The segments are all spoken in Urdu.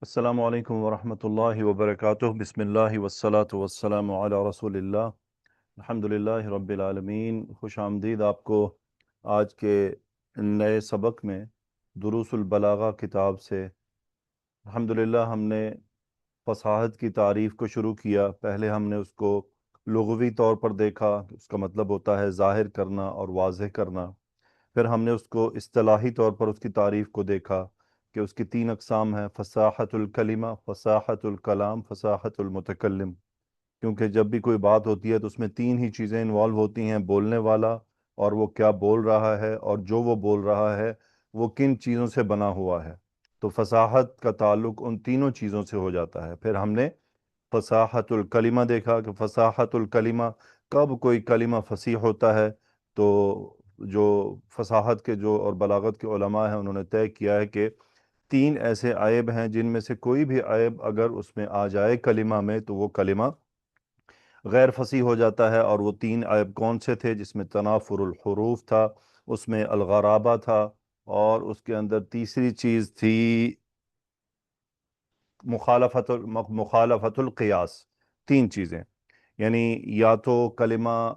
السلام علیکم ورحمۃ اللہ وبرکاتہ۔ بسم اللہ والصلاة والسلام علی رسول اللہ۔ الحمدللہ رب العالمین۔ خوش آمدید آپ کو آج کے نئے سبق میں دروس البلاغہ کتاب سے۔ الحمدللہ ہم نے فصاحت کی تعریف کو شروع کیا۔ پہلے ہم نے اس کو لغوی طور پر دیکھا، اس کا مطلب ہوتا ہے ظاہر کرنا اور واضح کرنا۔ پھر ہم نے اس کو اصطلاحی طور پر اس کی تعریف کو دیکھا کہ اس کی 3 اقسام ہیں: فصاحت الکلمہ، فصاحت الکلام، فصاحت المتکلم۔ کیونکہ جب بھی کوئی بات ہوتی ہے تو اس میں 3 ہی چیزیں انوالو ہوتی ہیں: بولنے والا، اور وہ کیا بول رہا ہے، اور جو وہ بول رہا ہے وہ کن چیزوں سے بنا ہوا ہے۔ تو فصاحت کا تعلق ان تینوں چیزوں سے ہو جاتا ہے۔ پھر ہم نے فصاحت الکلمہ دیکھا کہ فصاحت الکلمہ کب کوئی کلمہ فصیح ہوتا ہے۔ تو جو فصاحت کے اور بلاغت کے علماء ہیں انہوں نے طے کیا ہے کہ 3 ایسے عیب ہیں جن میں سے کوئی بھی عیب اگر اس میں آ جائے کلمہ میں تو وہ کلمہ غیر فصیح ہو جاتا ہے۔ اور وہ 3 عیب کون سے تھے؟ جس میں تنافر الحروف تھا، اس میں الغرابہ تھا، اور اس کے اندر تیسری چیز تھی مخالفت القیاس۔ 3 چیزیں، یعنی یا تو کلمہ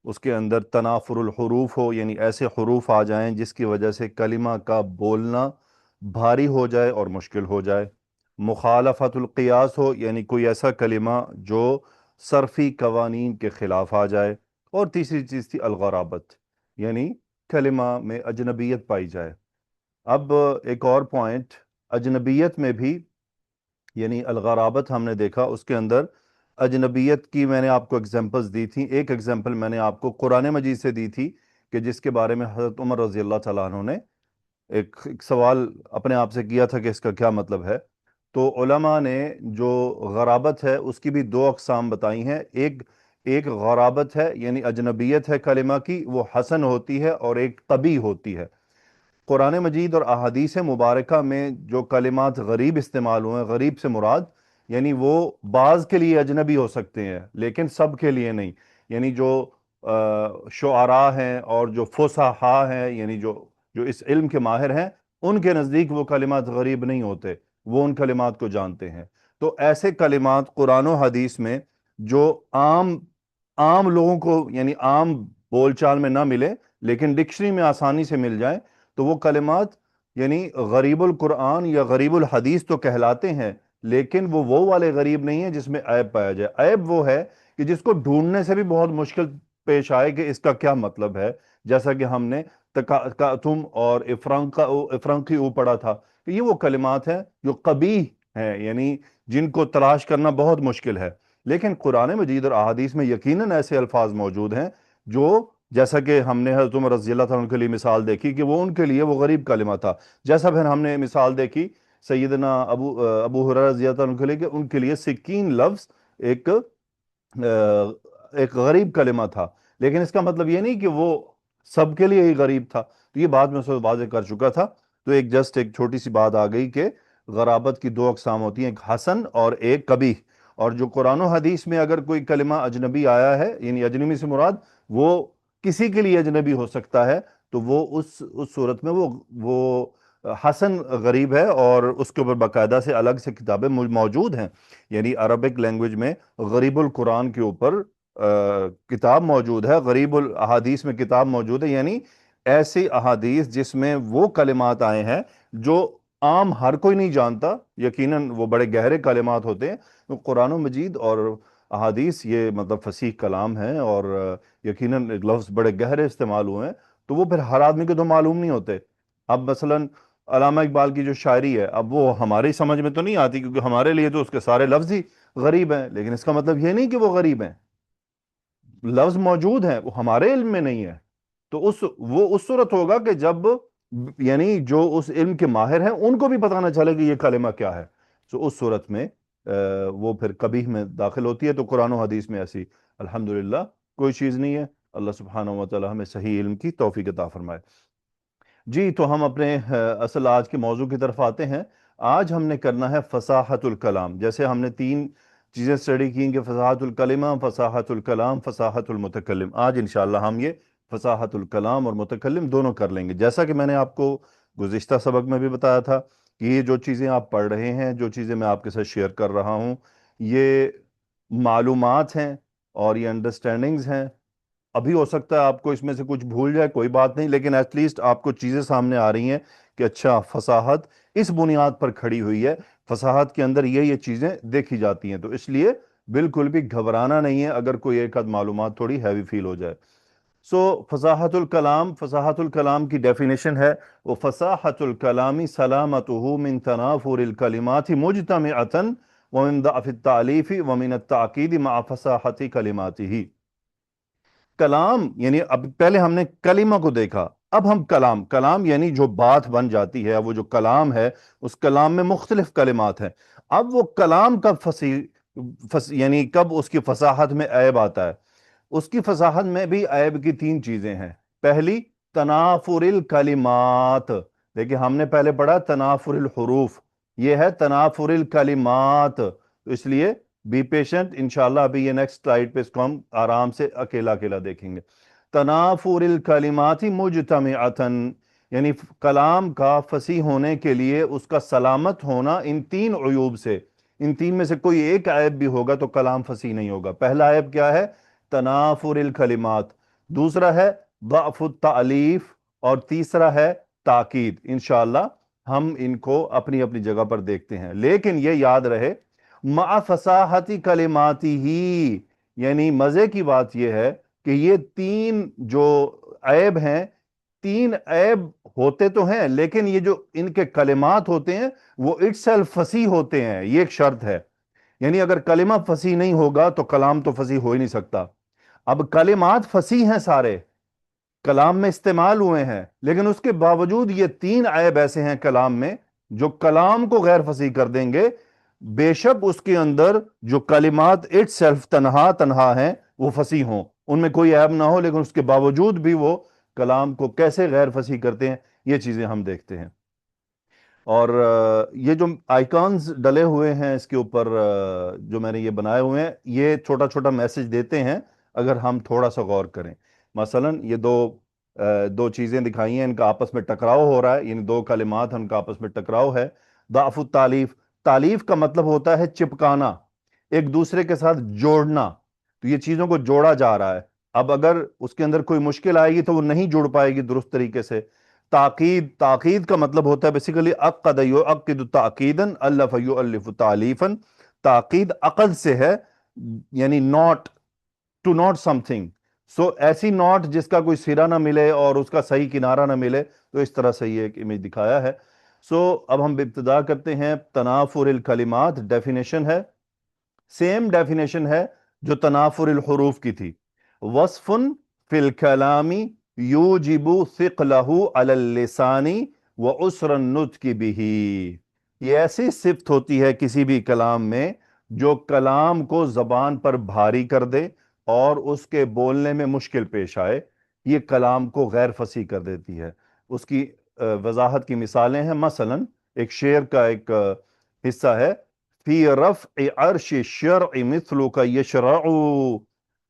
اس کے اندر تنافر الحروف ہو، یعنی ایسے حروف آ جائیں جس کی وجہ سے کلمہ کا بولنا بھاری ہو جائے اور مشکل ہو جائے۔ مخالفت القیاس ہو، یعنی کوئی ایسا کلمہ جو صرفی قوانین کے خلاف آ جائے۔ اور تیسری چیز تھی الغرابت، یعنی کلمہ میں اجنبیت پائی جائے۔ اب ایک اور پوائنٹ، اجنبیت میں بھی، یعنی الغرابت ہم نے دیکھا، اس کے اندر اجنبیت کی میں نے آپ کو ایگزامپلز دی تھیں۔ ایک ایگزامپل میں نے آپ کو قرآن مجید سے دی تھی کہ جس کے بارے میں حضرت عمر رضی اللہ تعالیٰ عنہ نے ایک سوال اپنے آپ سے کیا تھا کہ اس کا کیا مطلب ہے۔ تو علماء نے جو غرابت ہے اس کی بھی 2 اقسام بتائی ہیں۔ ایک غرابت ہے یعنی اجنبیت ہے کلمہ کی، وہ حسن ہوتی ہے، اور ایک قبیح ہوتی ہے۔ قرآن مجید اور احادیث مبارکہ میں جو کلمات غریب استعمال ہوئے ہیں، غریب سے مراد یعنی وہ بعض کے لیے اجنبی ہو سکتے ہیں لیکن سب کے لیے نہیں۔ یعنی جو شعراء ہیں اور جو فصحاء ہیں، یعنی جو اس علم کے ماہر ہیں، ان کے نزدیک وہ کلمات غریب نہیں ہوتے، وہ ان کلمات کو جانتے ہیں۔ تو ایسے کلمات قرآن و حدیث میں جو عام لوگوں کو، یعنی عام بول چال میں نہ ملے لیکن ڈکشنری میں آسانی سے مل جائیں، تو وہ کلمات یعنی غریب القرآن یا غریب الحدیث تو کہلاتے ہیں، لیکن وہ والے غریب نہیں ہیں جس میں عیب پایا جائے۔ عیب وہ ہے کہ جس کو ڈھونڈنے سے بھی بہت مشکل پیش آئے کہ اس کا کیا مطلب ہے، جیسا کہ ہم نے تکاتم اور افرنقی پڑھا تھا کہ یہ وہ کلمات ہیں جو قبیح ہیں، یعنی جن کو تلاش کرنا بہت مشکل ہے۔ لیکن قرآن مجید اور احادیث میں یقیناً ایسے الفاظ موجود ہیں جو، جیسا کہ ہم نے حضرت عمر رضی اللہ تعالیٰ عنہ کے لیے مثال دیکھی کہ وہ ان کے لیے وہ غریب کلمہ تھا، جیسا پھر ہم نے مثال دیکھی سیدنا ابو ہریرہ رضی اللہ تعالیٰ عنہ کے لیے کہ ان کے لیے سکین لفظ ایک غریب کلمہ تھا، لیکن اس کا مطلب یہ نہیں کہ وہ سب کے لیے ہی غریب تھا۔ تو یہ بات میں اس وقت واضح کر چکا تھا۔ تو ایک چھوٹی سی بات آ گئی کہ غرابت کی 2 اقسام ہوتی ہیں، ایک حسن اور ایک قبیح۔ اور جو قرآن و حدیث میں اگر کوئی کلمہ اجنبی آیا ہے، یعنی اجنبی سے مراد وہ کسی کے لیے اجنبی ہو سکتا ہے، تو وہ اس صورت میں وہ حسن غریب ہے، اور اس کے اوپر باقاعدہ سے الگ سے کتابیں موجود ہیں۔ یعنی عربک لینگویج میں غریب القرآن کے اوپر کتاب موجود ہے، غریب الاحادیث میں کتاب موجود ہے، یعنی ایسی احادیث جس میں وہ کلمات آئے ہیں جو عام ہر کوئی نہیں جانتا، یقیناً وہ بڑے گہرے کلمات ہوتے ہیں۔ تو قرآن و مجید اور احادیث یہ مطلب فصیح کلام ہیں، اور یقیناً لفظ بڑے گہرے استعمال ہوئے ہیں، تو وہ پھر ہر آدمی کو تو معلوم نہیں ہوتے۔ اب مثلاً علامہ اقبال کی جو شاعری ہے، اب وہ ہماری سمجھ میں تو نہیں آتی کیونکہ ہمارے لیے تو اس کے سارے لفظ ہی غریب ہیں، لیکن اس کا مطلب یہ نہیں کہ وہ غریب ہیں، لفظ موجود ہیں، وہ ہمارے علم میں نہیں ہے۔ تو وہ اس صورت ہوگا کہ جب یعنی جو اس علم کے ماہر ہیں ان کو بھی پتہ نہ چلے کہ یہ کلمہ کیا ہے، تو اس صورت میں وہ پھر قبیح میں داخل ہوتی ہے۔ تو قرآن و حدیث میں ایسی الحمدللہ کوئی چیز نہیں ہے۔ اللہ سبحانہ وتعالی ہمیں صحیح علم کی توفیق عطا فرمائے۔ جی، تو ہم اپنے اصل آج کے موضوع کی طرف آتے ہیں۔ آج ہم نے کرنا ہے فصاحت الکلام۔ جیسے ہم نے 3 چیزیں اسٹڈی کی کہ فصاحت الکلمہ، فصاحت الکلام، فصاحت المتکلم۔ آج انشاءاللہ ہم یہ فصاحت الکلام اور متکلم دونوں کر لیں گے۔ جیسا کہ میں نے آپ کو گزشتہ سبق میں بھی بتایا تھا کہ یہ جو چیزیں آپ پڑھ رہے ہیں، جو چیزیں میں آپ کے ساتھ شیئر کر رہا ہوں، یہ معلومات ہیں اور یہ انڈرسٹینڈنگز ہیں. ابھی ہو سکتا ہے آپ کو اس میں سے کچھ بھول جائے، کوئی بات نہیں، لیکن ایٹ لیسٹ آپ کو چیزیں سامنے آ رہی ہیں کہ اچھا فصاحت اس بنیاد پر کھڑی ہوئی ہے، فصاحت کے اندر یہ چیزیں دیکھی جاتی ہیں. تو اس لیے بالکل بھی گھبرانا نہیں ہے اگر کوئی ایک آدھ معلومات تھوڑی ہیوی فیل ہو جائے. سو فصاحت الکلام کی ڈیفینیشن ہے وہ فصاحت الکلامی سلامتہ من تنافر الکلمات مجتمعتا ومن ضعف التعلیف ومن التعقید مع فصاحت کلماتہ. کلام یعنی اب پہلے ہم نے کلمہ کو دیکھا، اب ہم کلام یعنی جو بات بن جاتی ہے، وہ جو کلام ہے اس کلام میں مختلف کلمات ہیں. اب وہ کلام کب یعنی کب اس کی فصاحت میں عیب آتا ہے؟ اس کی فصاحت میں بھی عیب کی تین چیزیں ہیں. پہلی تنافر الکلمات. دیکھیں ہم نے پہلے پڑھا تنافر الحروف، یہ ہے تنافر الکلمات. تو اس لیے بی پیشنٹ، انشاءاللہ ابھی یہ نیکسٹ سلائیڈ پہ اس کو ہم آرام سے اکیلا اکیلا دیکھیں گے. تنافر الکلمات مجتمعتا یعنی کلام کا فصیح ہونے کے لیے اس کا سلامت ہونا ان تین عیوب سے. ان تین میں سے کوئی ایک عیب بھی ہوگا تو کلام فصیح نہیں ہوگا. پہلا عیب کیا ہے؟ تنافر الکلمات. دوسرا ہے ضعف التعلیف، اور تیسرا ہے تاکید. انشاءاللہ ہم ان کو اپنی اپنی جگہ پر دیکھتے ہیں، لیکن یہ یاد رہے مع فصاحت کلماتی ہی، یعنی مزے کی بات یہ ہے کہ یہ تین جو عیب ہیں، تین عیب ہوتے تو ہیں لیکن یہ جو ان کے کلمات ہوتے ہیں وہ اٹ سیلف فصیح ہوتے ہیں. یہ ایک شرط ہے، یعنی اگر کلمہ فصیح نہیں ہوگا تو کلام تو فصیح ہو ہی نہیں سکتا. اب کلمات فصیح ہیں، سارے کلام میں استعمال ہوئے ہیں، لیکن اس کے باوجود یہ تین عیب ایسے ہیں کلام میں جو کلام کو غیر فصیح کر دیں گے. بے شک اس کے اندر جو کلمات اٹ سیلف تنہا ہیں وہ فصیح ہوں، ان میں کوئی عیب نہ ہو، لیکن اس کے باوجود بھی وہ کلام کو کیسے غیر فصیح کرتے ہیں یہ چیزیں ہم دیکھتے ہیں. اور یہ جو آئیکانز ڈلے ہوئے ہیں اس کے اوپر جو میں نے یہ بنائے ہوئے ہیں، یہ چھوٹا چھوٹا میسج دیتے ہیں اگر ہم تھوڑا سا غور کریں. مثلا یہ دو چیزیں دکھائی ہیں، ان کا آپس میں ٹکراؤ ہو رہا ہے، یعنی دو کلمات ہیں ان کا آپس میں ٹکراؤ ہے. ضعف التالیف، تالیف کا مطلب ہوتا ہے چپکانا، ایک دوسرے کے ساتھ جوڑنا. تو یہ چیزوں کو جوڑا جا رہا ہے. اب اگر اس کے اندر کوئی مشکل آئے گی تو وہ نہیں جڑ پائے گی درست طریقے سے. تاکید کا مطلب ہوتا ہے بیسیکلی عقد یعقد تاکیدا الف یؤلف تعلیفا. تاکید عقد سے ہے، یعنی not to not something. So ایسی ناٹ جس کا کوئی سرا نہ ملے اور اس کا صحیح کنارہ نہ ملے، تو اس طرح سے یہ ایک امیج دکھایا ہے. سو اب ہم ابتدا کرتے ہیں. تنافر الکلمات ڈیفینیشن ہے، سیم ڈیفینیشن ہے جو تنافر الحروف کی تھی. وصف فی الکلام یوجب ثقلہ علی اللسان وعسر النطق بہ. یہ ایسی صفت ہوتی ہے کسی بھی کلام میں جو کلام کو زبان پر بھاری کر دے اور اس کے بولنے میں مشکل پیش آئے. یہ کلام کو غیر فصیح کر دیتی ہے. اس کی وضاحت کی مثالیں ہیں. مثلا ایک شعر کا ایک حصہ ہے، فی رفع عرش الشرع مثلک یشرع.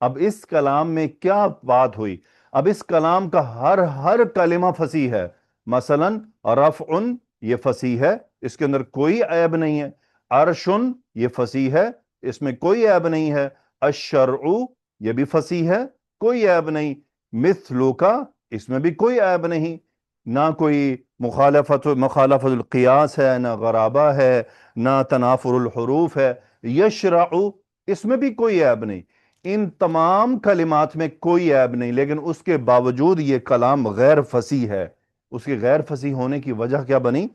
اب اس کلام میں کیا بات ہوئی؟ اب اس کلام کا ہر کلمہ فصیح ہے. مثلا رفع یہ فصیح ہے، اس کے اندر کوئی عیب نہیں ہے. عرش یہ فصیح ہے، اس میں کوئی عیب نہیں ہے. الشرع یہ بھی فصیح ہے، کوئی عیب نہیں. مثلک اس میں بھی کوئی عیب نہیں، نہ کوئی مخالفت القیاس ہے، نہ غرابہ ہے، نہ تنافر الحروف ہے. یشرع اس میں بھی کوئی عیب نہیں. ان تمام کلمات میں کوئی عیب نہیں، لیکن اس کے باوجود یہ کلام غیر فصیح ہے. اس کی غیر فصیح ہونے کی وجہ کیا بنی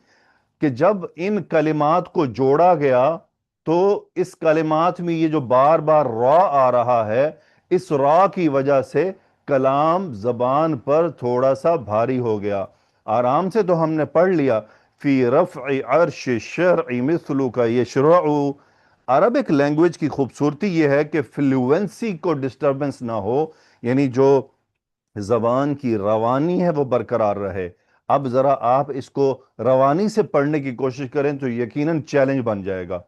کہ جب ان کلمات کو جوڑا گیا تو اس کلمات میں یہ جو بار بار را آ رہا ہے، اس را کی وجہ سے کلام زبان پر تھوڑا سا بھاری ہو گیا. آرام سے تو ہم نے پڑھ لیا فی رفع عرش الشرع مثلک یشرع. عربک لینگویج کی خوبصورتی یہ ہے کہ فلوئنسی کو ڈسٹربنس نہ ہو، یعنی جو زبان کی روانی ہے وہ برقرار رہے. اب ذرا آپ اس کو روانی سے پڑھنے کی کوشش کریں تو یقیناً چیلنج بن جائے گا.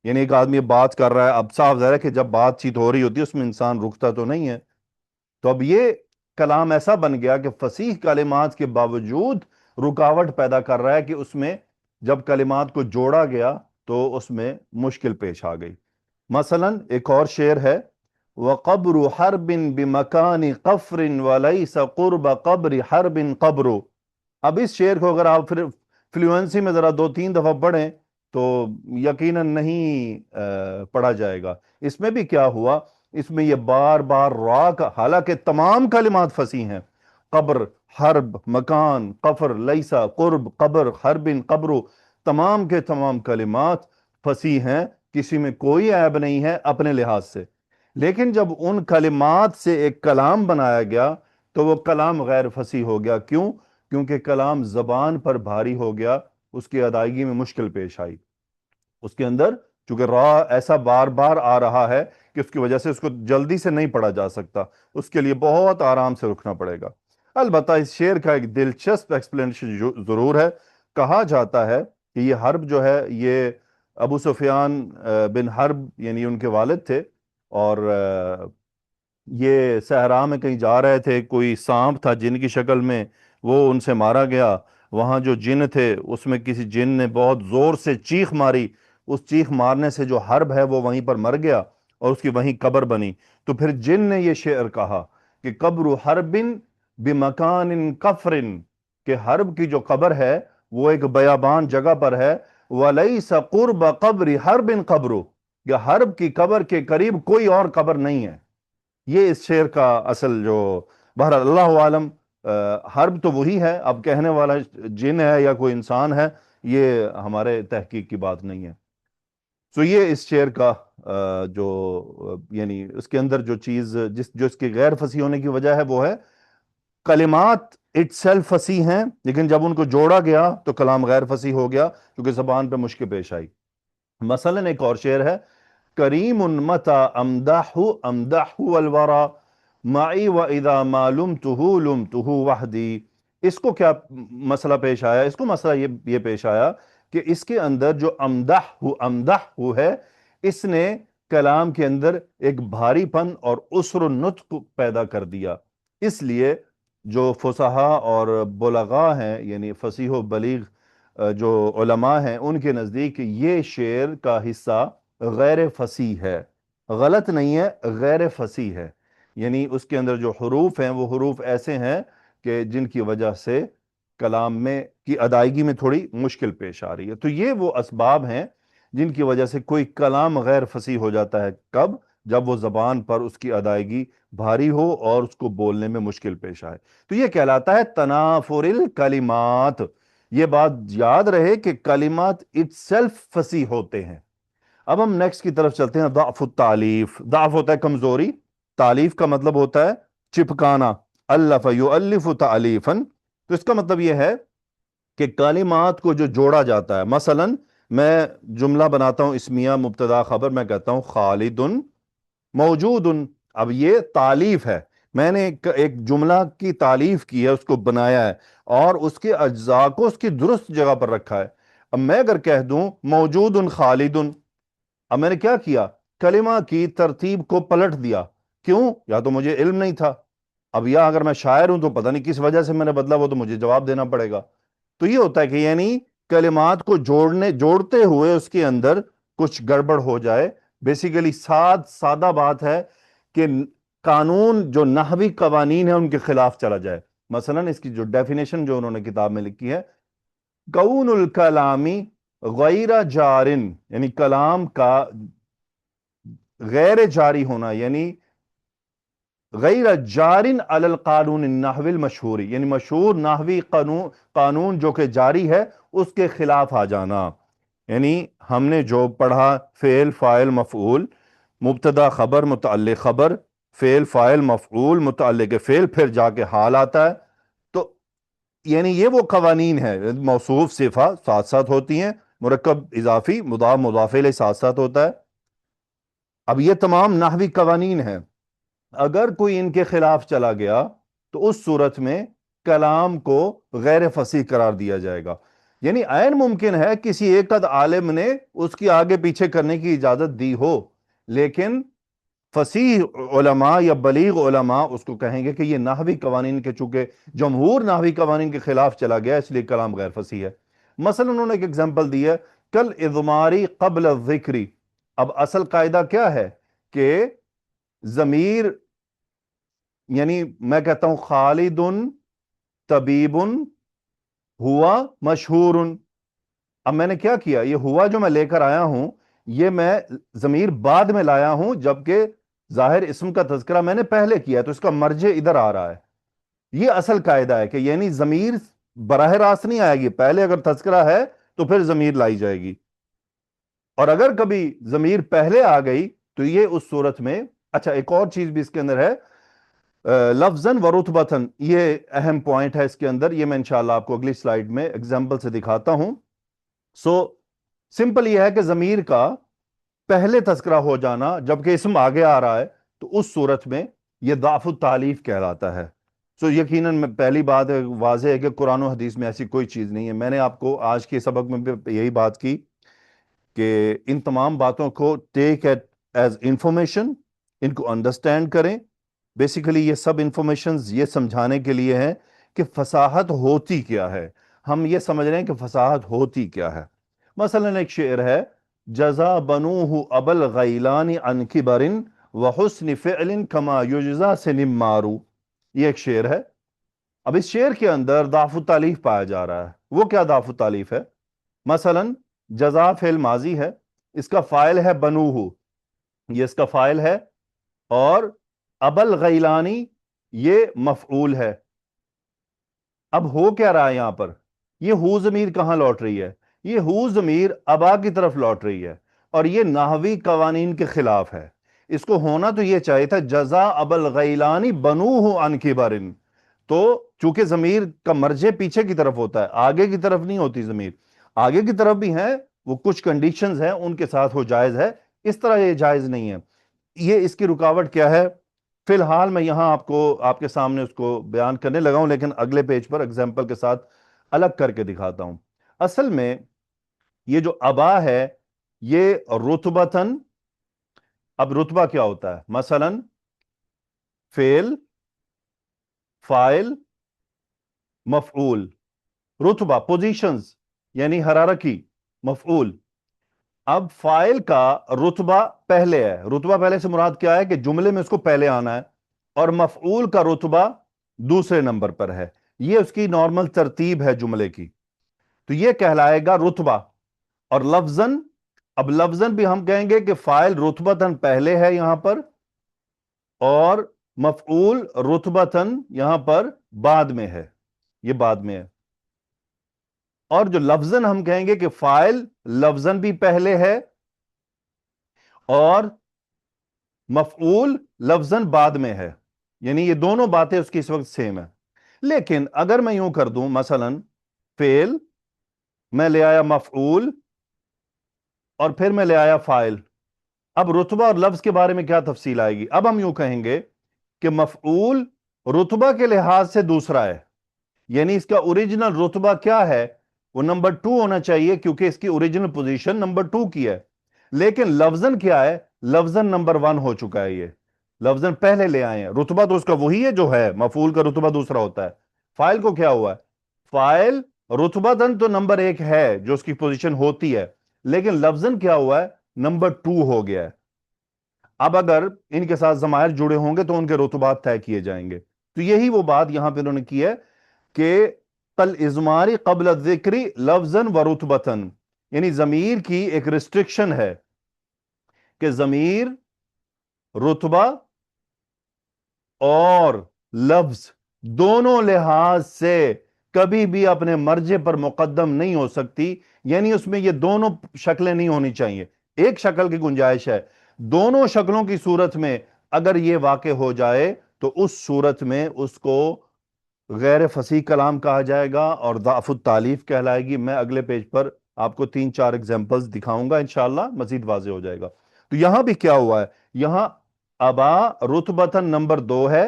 یعنی ایک آدمی بات کر رہا ہے، اب صاف ظاہر ہے کہ جب بات چیت ہو رہی ہوتی ہے اس میں انسان رکتا تو نہیں ہے. تو اب یہ کلام ایسا بن گیا کہ فصیح کلمات کے باوجود رکاوٹ پیدا کر رہا ہے کہ اس میں جب کلمات کو جوڑا گیا تو اس میں مشکل پیش آ گئی۔ مثلا ایک اور شعر ہے، وَقَبْرُ حَرْبٍ بِمَكَانِ قَفْرٍ وَلَيْسَ قُرْبَ قَبْرِ حَرْبٍ قَبْرُ۔ اب اس شعر کو اگر آپ پھر فلوئنسی میں ذرا 2-3 دفعہ پڑھیں تو یقیناً نہیں پڑھا جائے گا۔ اس میں بھی کیا ہوا، اس میں یہ بار بار را کا، حالانکہ تمام کلمات فصیح ہیں، قبر، حرب، مکان، قفر، لیسا، قرب، قبر، حرب، قبر، تمام کے تمام کلمات فصیح ہیں، کسی میں کوئی عیب نہیں ہے اپنے لحاظ سے۔ لیکن جب ان کلمات سے ایک کلام بنایا گیا تو وہ کلام غیر فصیح ہو گیا۔ کیوں؟ کیونکہ کلام زبان پر بھاری ہو گیا، اس کی ادائیگی میں مشکل پیش آئی۔ اس کے اندر چونکہ را ایسا بار بار آ رہا ہے کہ اس کی وجہ سے اس کو جلدی سے نہیں پڑھا جا سکتا، اس کے لیے بہت آرام سے رکنا پڑے گا۔ البتہ اس شعر کا ایک دلچسپ ایکسپلینیشن ضرور ہے۔ کہا جاتا ہے کہ یہ حرب جو ہے یہ ابو سفیان بن حرب یعنی ان کے والد تھے، اور یہ صحرا میں کہیں جا رہے تھے، کوئی سانپ تھا جن کی شکل میں، وہ ان سے مارا گیا۔ وہاں جو جن تھے اس میں کسی جن نے بہت زور سے چیخ ماری، اس چیخ مارنے سے جو حرب ہے وہ وہیں پر مر گیا اور اس کی وہیں قبر بنی۔ تو پھر جن نے یہ شعر کہا کہ قبر حرب بمکان قفر، کہ حرب کی جو قبر ہے وہ ایک بیابان جگہ پر ہے، وَلَيْسَ قُرْبَ قَبْرِ حَرْبٍ قَبْرُ، کہ حرب کی قبر کے قریب کوئی اور قبر نہیں ہے۔ یہ اس شعر کا اصل جو، بہرحال اللہ عالم، حرب تو وہی ہے، اب کہنے والا جن ہے یا کوئی انسان ہے یہ ہمارے تحقیق کی بات نہیں ہے۔ سو یہ اس شعر کا جو یعنی اس کے اندر جو چیز جو اس کی غیر فصیح ہونے کی وجہ ہے وہ ہے کلمات اٹ سیلف فصیح ہیں، لیکن جب ان کو جوڑا گیا تو کلام غیر فصیح ہو گیا کیونکہ زبان پہ مشکل پیش آئی۔ مثلا ایک اور شعر ہے، کریم متى امدح الورا معی واذا ما لمته وحدی۔ اس کو کیا مسئلہ پیش آیا؟ اس کو مسئلہ یہ پیش آیا کہ اس کے اندر جو امدح ہے، اس نے کلام کے اندر ایک بھاری پن اور عسر النطق پیدا کر دیا۔ اس لیے جو فصحاء اور بلغاء ہیں یعنی فصیح و بلیغ جو علماء ہیں، ان کے نزدیک یہ شعر کا حصہ غیر فصیح ہے، غلط نہیں ہے، غیر فصیح ہے۔ یعنی اس کے اندر جو حروف ہیں وہ حروف ایسے ہیں کہ جن کی وجہ سے کلام میں کی ادائیگی میں تھوڑی مشکل پیش آ رہی ہے۔ تو یہ وہ اسباب ہیں جن کی وجہ سے کوئی کلام غیر فصیح ہو جاتا ہے۔ کب؟ جب وہ زبان پر اس کی ادائیگی بھاری ہو اور اس کو بولنے میں مشکل پیش آئے۔ تو یہ کہلاتا ہے تنافر الکلمات۔ یہ بات یاد رہے کہ کلمات اٹ سیلف فصیح ہوتے ہیں۔ اب ہم نیکسٹ کی طرف چلتے ہیں، ضعف التعلیف۔ ضعف ہوتا ہے کمزوری، تعلیف کا مطلب ہوتا ہے چپکانا، الف یؤلف تعلیفا۔ تو اس کا مطلب یہ ہے کہ کلمات کو جو جوڑا جاتا ہے، مثلا میں جملہ بناتا ہوں اسمیہ مبتدا خبر، میں کہتا ہوں خالد موجود۔ اب یہ تعلیف ہے، میں نے ایک جملہ کی تعلیف کی ہے، اس کو بنایا ہے اور اس کے اجزاء کو اس کی درست جگہ پر رکھا ہے۔ اب میں اگر کہہ دوں موجود خالد، اب میں نے کیا کیا؟ کلمہ کی ترتیب کو پلٹ دیا۔ کیوں؟ یا تو مجھے علم نہیں تھا، اب یا اگر میں شاعر ہوں تو پتہ نہیں کس وجہ سے میں نے بدلا، وہ تو مجھے جواب دینا پڑے گا۔ تو یہ ہوتا ہے کہ یعنی کلمات کو جوڑتے ہوئے اس کے اندر کچھ گڑبڑ ہو جائے۔ بیسیکلی سادہ بات ہے کہ قانون جو نحوی قوانین ہیں ان کے خلاف چلا جائے۔ مثلا اس کی جو ڈیفینیشن جو انہوں نے کتاب میں لکھی ہے، کون الکلامی غیر جارن، یعنی کلام کا غیر جاری ہونا، یعنی غیر جارن علی القانون النحوی المشہوری، یعنی مشہور نحوی قانون جو کہ جاری ہے اس کے خلاف آ جانا۔ یعنی ہم نے جو پڑھا فعل فاعل مفعول، مبتدا خبر متعلق خبر، فعل فاعل مفعول متعلق فعل، پھر جا کے حال آتا ہے، تو یعنی یہ وہ قوانین ہیں۔ موصوف صفہ ساتھ ساتھ ہوتی ہیں، مرکب اضافی مضاف مضاف الیہ ساتھ ساتھ ہوتا ہے۔ اب یہ تمام نحوی قوانین ہیں، اگر کوئی ان کے خلاف چلا گیا تو اس صورت میں کلام کو غیر فصیح قرار دیا جائے گا۔ یعنی عین ممکن ہے کسی ایک عالم نے اس کی آگے پیچھے کرنے کی اجازت دی ہو، لیکن فصیح علماء یا بلیغ علماء اس کو کہیں گے کہ یہ نحوی قوانین کے، چونکہ جمہور نحوی قوانین کے خلاف چلا گیا اس لیے کلام غیر فصیح ہے۔ مثلا انہوں نے ایک ایگزامپل دی ہے، کل اضماری قبل الذکری. اب اصل قاعدہ کیا ہے کہ ضمیر، یعنی میں کہتا ہوں خالد طبیب ہوا مشہور. اب میں نے کیا کیا، یہ ہوا جو میں لے کر آیا ہوں یہ میں ضمیر بعد میں لایا ہوں، جبکہ ظاہر اسم کا تذکرہ میں نے پہلے کیا، تو اس کا مرجع ادھر آ رہا ہے. یہ اصل قاعدہ ہے کہ یعنی ضمیر براہ راست نہیں آئے گی، پہلے اگر تذکرہ ہے تو پھر ضمیر لائی جائے گی، اور اگر کبھی ضمیر پہلے آ گئی تو یہ اس صورت میں. اچھا ایک اور چیز بھی اس کے اندر ہے، لفظاً و رتبتاً، یہ اہم پوائنٹ ہے اس کے اندر، یہ میں انشاءاللہ آپ کو اگلی سلائیڈ میں ایگزامپل سے دکھاتا ہوں. سو سمپل یہ ہے کہ ضمیر کا پہلے تذکرہ ہو جانا جبکہ اسم آگے آ رہا ہے تو اس صورت میں یہ ضعف التعلیف کہلاتا ہے. سو یقیناً پہلی بات واضح ہے کہ قرآن و حدیث میں ایسی کوئی چیز نہیں ہے. میں نے آپ کو آج کے سبق میں بھی یہی بات کی کہ ان تمام باتوں کو ٹیک ایز انفارمیشن، ان کو انڈرسٹینڈ کریں. بیسیکلی یہ سب انفارمیشنز یہ سمجھانے کے لیے ہیں کہ فصاحت ہوتی کیا ہے. ہم یہ سمجھ رہے ہیں کہ فصاحت ہوتی کیا ہے. مثلا ایک شعر ہے، جزا بنوہ ابا الغیلان عن کبر وحسن فعل کما یجزا سنمارو. یہ ایک شعر ہے. اب اس شعر کے اندر ضعف التالیف پایا جا رہا ہے. وہ کیا ضعف التالیف ہے؟ مثلا جزا فعل ماضی ہے، اس کا فاعل ہے بنوہ، یہ اس کا فاعل ہے، اور ابا الغیلانی یہ مفعول ہے. اب ہو کیا رہا ہے یہاں پر؟ یہ ہو ضمیر کہاں لوٹ رہی ہے؟ یہ ہو ضمیر ابا کی طرف لوٹ رہی ہے، اور یہ نحوی قوانین کے خلاف ہے. اس کو ہونا تو یہ چاہیے تھا جزا ابا الغیلانی بنوہ عن کبر. تو چونکہ ضمیر کا مرجع پیچھے کی طرف ہوتا ہے، آگے کی طرف نہیں ہوتی ضمیر. آگے کی طرف بھی ہیں، وہ کچھ کنڈیشنز ہیں ان کے ساتھ وہ جائز ہے، اس طرح یہ جائز نہیں ہے. یہ اس کی رکاوٹ کیا ہے؟ فی الحال میں یہاں آپ کے سامنے اس کو بیان کرنے لگا ہوں، لیکن اگلے پیج پر اگزامپل کے ساتھ الگ کر کے دکھاتا ہوں. اصل میں یہ جو ابا ہے یہ رتبتاً، اب رتبہ کیا ہوتا ہے؟ مثلا فعل، فاعل، مفعول. رتبہ پوزیشنز یعنی ہرارکی، مفعول. اب فاعل کا رتبہ پہلے ہے. رتبہ پہلے سے مراد کیا ہے کہ جملے میں اس کو پہلے آنا ہے، اور مفعول کا رتبہ دوسرے نمبر پر ہے. یہ اس کی نارمل ترتیب ہے جملے کی، تو یہ کہلائے گا رتبہ. اور لفظاً، اب لفظاً بھی ہم کہیں گے کہ فاعل رتبتاً پہلے ہے یہاں پر، اور مفعول رتبتاً یہاں پر بعد میں ہے، یہ بعد میں ہے. اور جو لفظاً ہم کہیں گے کہ فاعل لفظاً بھی پہلے ہے اور مفعول لفظاً بعد میں ہے، یعنی یہ دونوں باتیں اس کی اس وقت سیم ہے. لیکن اگر میں یوں کر دوں، مثلا فعل میں لے آیا مفعول اور پھر میں لے آیا فاعل، اب رتبہ اور لفظ کے بارے میں کیا تفصیل آئے گی؟ اب ہم یوں کہیں گے کہ مفعول رتبہ کے لحاظ سے دوسرا ہے، یعنی اس کا اوریجنل رتبہ کیا ہے؟ وہ نمبر 2 ہونا چاہیے کیونکہ اس کی اوریجنل پوزیشن نمبر 2 کی ہے. لیکن لفظاً کیا ہے؟ لفظاً نمبر 1 ہو چکا ہے. یہ لفظاً پہلے لے آئے ہیں، رتبہ تو اس کا وہی ہے جو ہے، مفعول کا رتبہ دوسرا ہوتا ہے. فاعل کو کیا ہوا ہے؟ فاعل رتبتاً تو نمبر 1 ہے جو اس کی پوزیشن ہوتی ہے، لیکن لفظاً کیا ہوا ہے؟ نمبر 2 ہو گیا ہے. اب اگر ان کے ساتھ ضمائر جڑے ہوں گے تو ان کے رتبات طے کیے جائیں گے. تو یہی وہ بات یہاں پہ انہوں نے کی ہے کہ کل ازماری قبل الذکری لفظاً و رتبتاً، یعنی ضمیر کی ایک ریسٹرکشن ہے کہ ضمیر رتبہ اور لفظ دونوں لحاظ سے کبھی بھی اپنے مرجع پر مقدم نہیں ہو سکتی. یعنی اس میں یہ دونوں شکلیں نہیں ہونی چاہیے، ایک شکل کی گنجائش ہے. دونوں شکلوں کی صورت میں اگر یہ واقع ہو جائے تو اس صورت میں اس کو غیر فصیح کلام کہا جائے گا اور ضعف التالیف کہلائے گی. میں اگلے پیج پر آپ کو 3-4 ایگزامپلز دکھاؤں گا، انشاءاللہ مزید واضح ہو جائے گا. تو یہاں بھی کیا ہوا ہے؟ یہاں ابا رتبتاً نمبر 2 ہے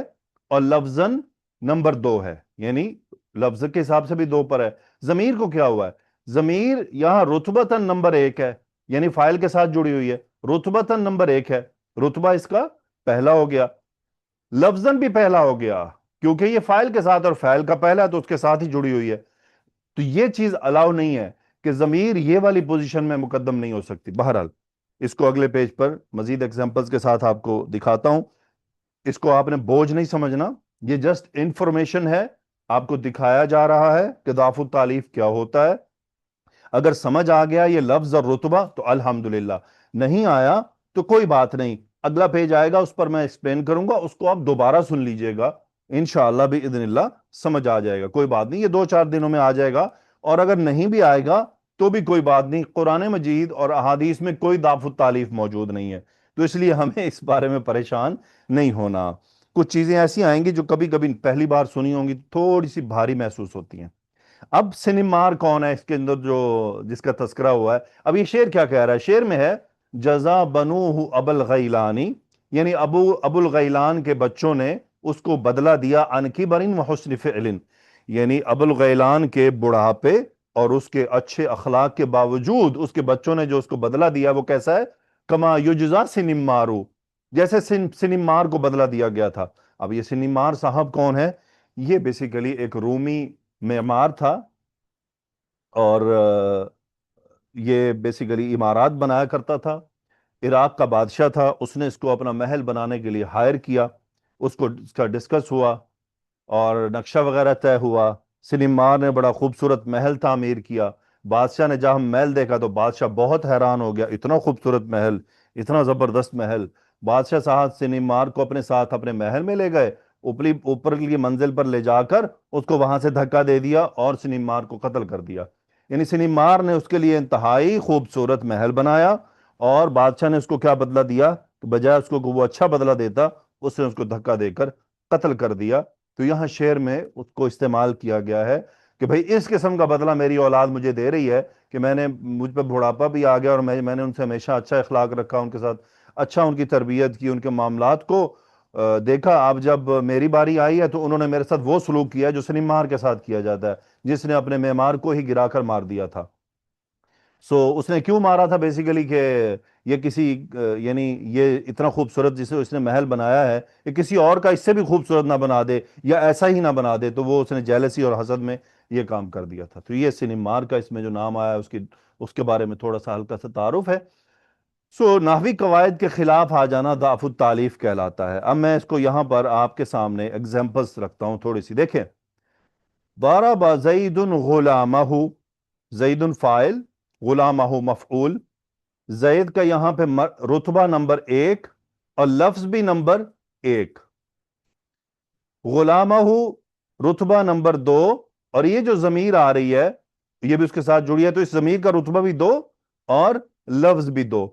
اور لفظاً نمبر 2 ہے، یعنی لفظ کے حساب سے بھی 2 پر ہے. ضمیر کو کیا ہوا ہے؟ ضمیر یہاں رتبتاً نمبر 1 ہے، یعنی فاعل کے ساتھ جڑی ہوئی ہے، رتبتاً نمبر 1 ہے، رتبہ اس کا پہلا ہو گیا. لفظاً بھی پہلا ہو گیا کیونکہ یہ فاعل کے ساتھ، اور فاعل کا پہلا تو اس کے ساتھ ہی جڑی ہوئی ہے. تو یہ چیز الاؤ نہیں ہے کہ ضمیر یہ والی پوزیشن میں مقدم نہیں ہو سکتی. بہرحال اس کو اگلے پیج پر مزید ایگزامپلز کے ساتھ آپ کو دکھاتا ہوں. اس کو آپ نے بوجھ نہیں سمجھنا، یہ جسٹ انفارمیشن ہے، آپ کو دکھایا جا رہا ہے کہ ضعف التالیف کیا ہوتا ہے. اگر سمجھ آ گیا یہ لفظ اور رتبہ تو الحمدللہ، نہیں آیا تو کوئی بات نہیں، اگلا پیج آئے گا اس پر میں ایکسپلین کروں گا، اس کو آپ دوبارہ سن لیجئے گا، انشاءاللہ باذن اللہ سمجھ آ جائے گا. کوئی بات نہیں، یہ 2-4 دنوں میں آ جائے گا. اور اگر نہیں بھی آئے گا تو بھی کوئی بات نہیں، قرآن مجید اور احادیث میں کوئی ضعف التالیف موجود نہیں ہے، تو اس لیے ہمیں اس بارے میں پریشان نہیں ہونا. کچھ چیزیں ایسی آئیں گی جو کبھی کبھی پہلی بار سنی ہوں گی، تھوڑی سی بھاری محسوس ہوتی ہیں. اب سنمار کون ہے اس کے اندر جو جس کا تذکرہ ہوا ہے؟ اب یہ شعر کیا کہہ رہا ہے؟ شعر میں ہے جزا بنوہ ابو الغیلانی، یعنی ابو الغیلان کے بچوں نے اس کو بدلہ دیا عن کبر و حسن فعل، یعنی ابو الغیلان کے بڑھاپے اور اس کے اچھے اخلاق کے باوجود اس کے بچوں نے جو اس کو بدلہ دیا وہ کیسا ہے؟ کما یجزا سنمارو، جیسے سنمار کو بدلہ دیا گیا تھا. اب یہ سنمار صاحب کون ہے؟ یہ بیسیکلی ایک رومی معمار تھا، اور یہ بیسیکلی عمارات بنایا کرتا تھا. عراق کا بادشاہ تھا، اس نے اس کو اپنا محل بنانے کے لیے ہائر کیا، اس کا ڈسکس ہوا اور نقشہ وغیرہ طے ہوا. سنمار نے بڑا خوبصورت محل تعمیر کیا. بادشاہ نے جب محل دیکھا تو بادشاہ بہت حیران ہو گیا، اتنا خوبصورت محل، اتنا زبردست محل. بادشاہ صاحب سنمار کو اپنے ساتھ اپنے محل میں لے گئے، اوپر کی منزل پر لے جا کر اس کو وہاں سے دھکا دے دیا اور سنمار کو قتل کر دیا. یعنی سنمار نے اس کے لیے انتہائی خوبصورت محل بنایا، اور بادشاہ نے اس کو کیا بدلہ دیا؟ کہ بجائے اس کو کہ وہ اچھا بدلہ دیتا، اس نے اس کو دھکا دے کر قتل کر دیا. تو یہاں شعر میں اس کو استعمال کیا گیا ہے کہ بھئی اس قسم کا بدلہ میری اولاد مجھے دے رہی ہے کہ مجھ پہ بڑھاپا بھی آ گیا اور میں نے ان سے ہمیشہ اچھا اخلاق رکھا، ان کے ساتھ اچھا ان کی تربیت کی، ان کے معاملات کو دیکھا. اب جب میری باری آئی ہے تو انہوں نے میرے ساتھ وہ سلوک کیا جو سنمار کے ساتھ کیا جاتا ہے، جس نے اپنے معمار کو ہی گرا کر مار دیا تھا. اس نے کیوں مارا تھا؟ بیسیکلی کہ یہ کسی یعنی یہ اتنا خوبصورت جسے اس نے محل بنایا ہے، یہ کسی اور کا اس سے بھی خوبصورت نہ بنا دے یا ایسا ہی نہ بنا دے، تو وہ اس نے جیلسی اور حسد میں یہ کام کر دیا تھا. تو یہ سنمار کا اس میں جو نام آیا ہے اس کے بارے میں تھوڑا سا ہلکا سا تعارف ہے. نحوی قواعد کے خلاف آ جانا ضعف التالیف کہلاتا ہے. اب میں اس کو یہاں پر آپ کے سامنے ایگزامپلس رکھتا ہوں تھوڑی سی، دیکھیں. ضرب زید غلامہ، زید فاعل، غلامہ مفعول. زید کا یہاں پہ رتبہ نمبر 1 اور لفظ بھی نمبر 1، غلامہ رتبہ نمبر 2، اور یہ جو ضمیر آ رہی ہے یہ بھی اس کے ساتھ جڑی ہے، تو اس ضمیر کا رتبہ بھی 2 اور لفظ بھی 2.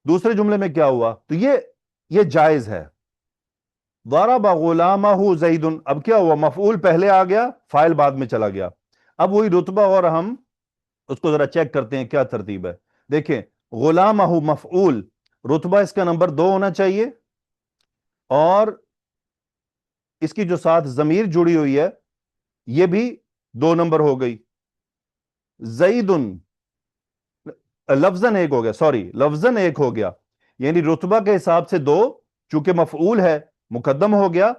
دوسرے جملے میں کیا ہوا؟ تو یہ جائز ہے. ضرب غلامہ زید، اب کیا ہوا؟ مفعول پہلے آ گیا، فاعل بعد میں چلا گیا. اب وہی رتبہ اور ہم اس کو ذرا چیک کرتے ہیں کیا ترتیب ہے. دیکھیں، غلامہ مفعول، رتبہ اس کا نمبر 2 ہونا چاہیے، اور اس کی جو ساتھ ضمیر جڑی ہوئی ہے یہ بھی 2 نمبر ہو گئی. زیدن لفظاً 1 ہو گیا، سوری لفظاً 1 ہو گیا، یعنی رتبہ کے حساب سے 2، چونکہ مفعول ہے مقدم ہو گیا.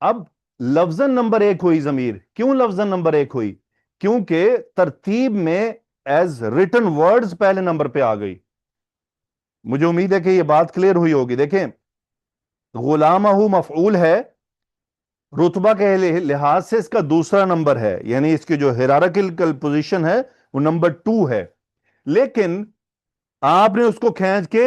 اب لفظاً نمبر 1 ہوئی ضمیر، کیوں لفظاً نمبر 1 ہوئی؟ کیونکہ ترتیب میں ایز ریٹن ورڈز پہلے نمبر پہ آ گئی. مجھے امید ہے کہ یہ بات کلیئر ہوئی ہوگی. دیکھیں، غلامہ مفعول ہے، رتبہ کے لحاظ سے اس کا دوسرا نمبر ہے، یعنی اس کی جو ہیرارکل پوزیشن ہے وہ نمبر 2 ہے. لیکن آپ نے اس کو کھینچ کے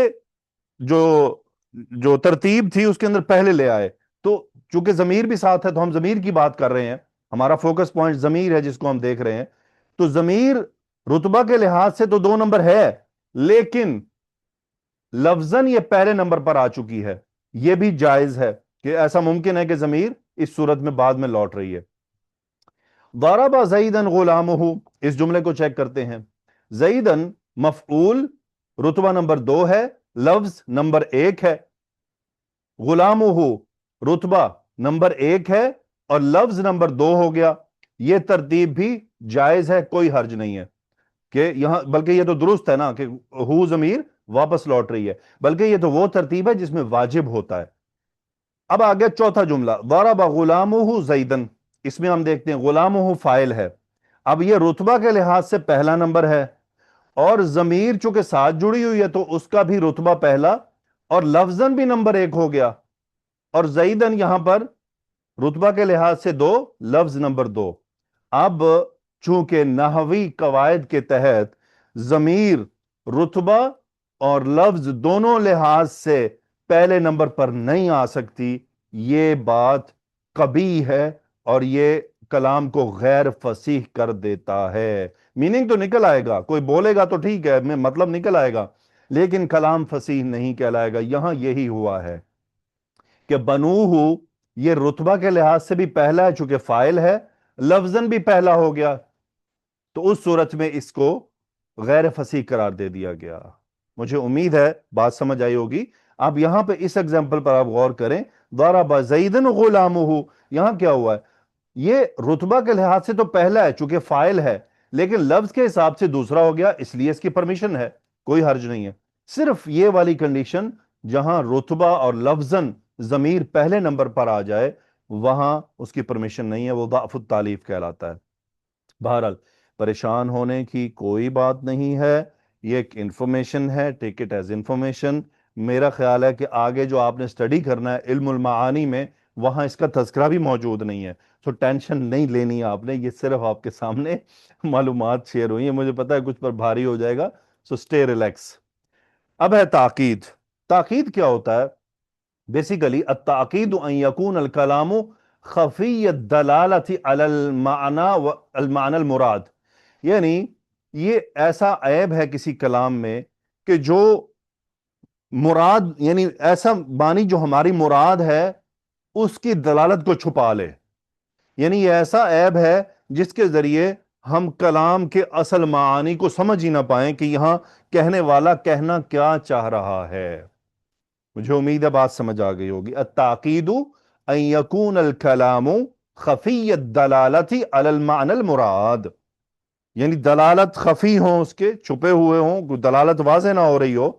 جو ترتیب تھی اس کے اندر پہلے لے آئے. تو چونکہ ضمیر بھی ساتھ ہے تو ہم ضمیر کی بات کر رہے ہیں، ہمارا فوکس پوائنٹ ضمیر ہے جس کو ہم دیکھ رہے ہیں. تو ضمیر رتبہ کے لحاظ سے تو 2 نمبر ہے، لیکن لفظاً یہ پہلے نمبر پر آ چکی ہے. یہ بھی جائز ہے کہ ایسا ممکن ہے کہ ضمیر اس صورت میں بعد میں لوٹ رہی ہے. ضرب زیدن غلامہ، اس جملے کو چیک کرتے ہیں. زیدن مفعول، رتبہ نمبر 2 ہے، لفظ نمبر 1 ہے. غلامہ رتبہ نمبر 1 ہے اور لفظ نمبر 2 ہو گیا. یہ ترتیب بھی جائز ہے، کوئی حرج نہیں ہے کہ یہاں، بلکہ یہ تو درست ہے نا کہ ہو ضمیر واپس لوٹ رہی ہے، بلکہ یہ تو وہ ترتیب ہے جس میں واجب ہوتا ہے. اب آگے چوتھا جملہ، ضرب غلامہ زیدن. اس میں ہم دیکھتے ہیں غلامہ فاعل ہے. اب یہ رتبہ کے لحاظ سے پہلا نمبر ہے، اور ضمیر چونکہ ساتھ جڑی ہوئی ہے تو اس کا بھی رتبہ پہلا، اور لفظاً بھی نمبر ایک ہو گیا، اور زیدن یہاں پر رتبہ کے لحاظ سے دو، لفظ نمبر دو۔ اب چونکہ نحوی قواعد کے تحت ضمیر رتبہ اور لفظ دونوں لحاظ سے پہلے نمبر پر نہیں آ سکتی، یہ بات قبیح ہے، اور یہ کلام کو غیر فصیح کر دیتا ہے۔ میننگ تو نکل آئے گا، کوئی بولے گا تو ٹھیک ہے، مطلب نکل آئے گا، لیکن کلام فصیح نہیں کہلائے گا۔ یہاں یہی ہوا ہے کہ بنوہ یہ رتبہ کے لحاظ سے بھی پہلا ہے چونکہ فاعل ہے، لفظاً بھی پہلا ہو گیا، تو اس صورت میں اس کو غیر فصیح قرار دے دیا گیا۔ مجھے امید ہے بات سمجھ آئی ہوگی۔ اب یہاں پہ اس ایگزامپل پر آپ غور کریں، ضرب زیدن غلامہ، یہاں کیا ہوا ہے؟ یہ رتبہ کے لحاظ سے تو پہلا ہے چونکہ فاعل ہے، لیکن لفظ کے حساب سے دوسرا ہو گیا، اس لیے اس کی پرمیشن ہے، کوئی حرج نہیں ہے۔ صرف یہ والی کنڈیشن جہاں رتبہ اور لفظاً ضمیر پہلے نمبر پر آ جائے، وہاں اس کی پرمیشن نہیں ہے، وہ ضعف التالیف کہلاتا ہے۔ بہرحال پریشان ہونے کی کوئی بات نہیں ہے، یہ ایک انفارمیشن ہے، ٹیک اٹ ایز انفارمیشن۔ میرا خیال ہے کہ آگے جو آپ نے سٹڈی کرنا ہے علم المعانی میں، وہاں اس کا تذکرہ بھی موجود نہیں ہے، سو ٹینشن نہیں لینی آپ نے، یہ صرف آپ کے سامنے معلومات شیئر ہوئی ہیں، مجھے پتا ہے کچھ پر بھاری ہو جائے گا، سو سٹے ریلیکس۔ اب ہے تاکید۔ تاکید کیا ہوتا ہے؟ بیسیکلی التاکید ان یکون الکلام خفی الدلالت علی المعنی المراد، یعنی یہ ایسا عیب ہے کسی کلام میں کہ جو مراد، یعنی ایسا معنی جو ہماری مراد ہے اس کی دلالت کو چھپا لے، یعنی یہ ایسا عیب ہے جس کے ذریعے ہم کلام کے اصل معانی کو سمجھ ہی نہ پائیں کہ یہاں کہنے والا کہنا کیا چاہ رہا ہے۔ مجھے امید ہے بات سمجھ آ گئی ہوگی۔ التاکید ان یکون الکلام خفی الدلالت علی المعنی المراد، یعنی دلالت خفی ہوں، اس کے چھپے ہوئے ہوں، کوئی دلالت واضح نہ ہو رہی ہو،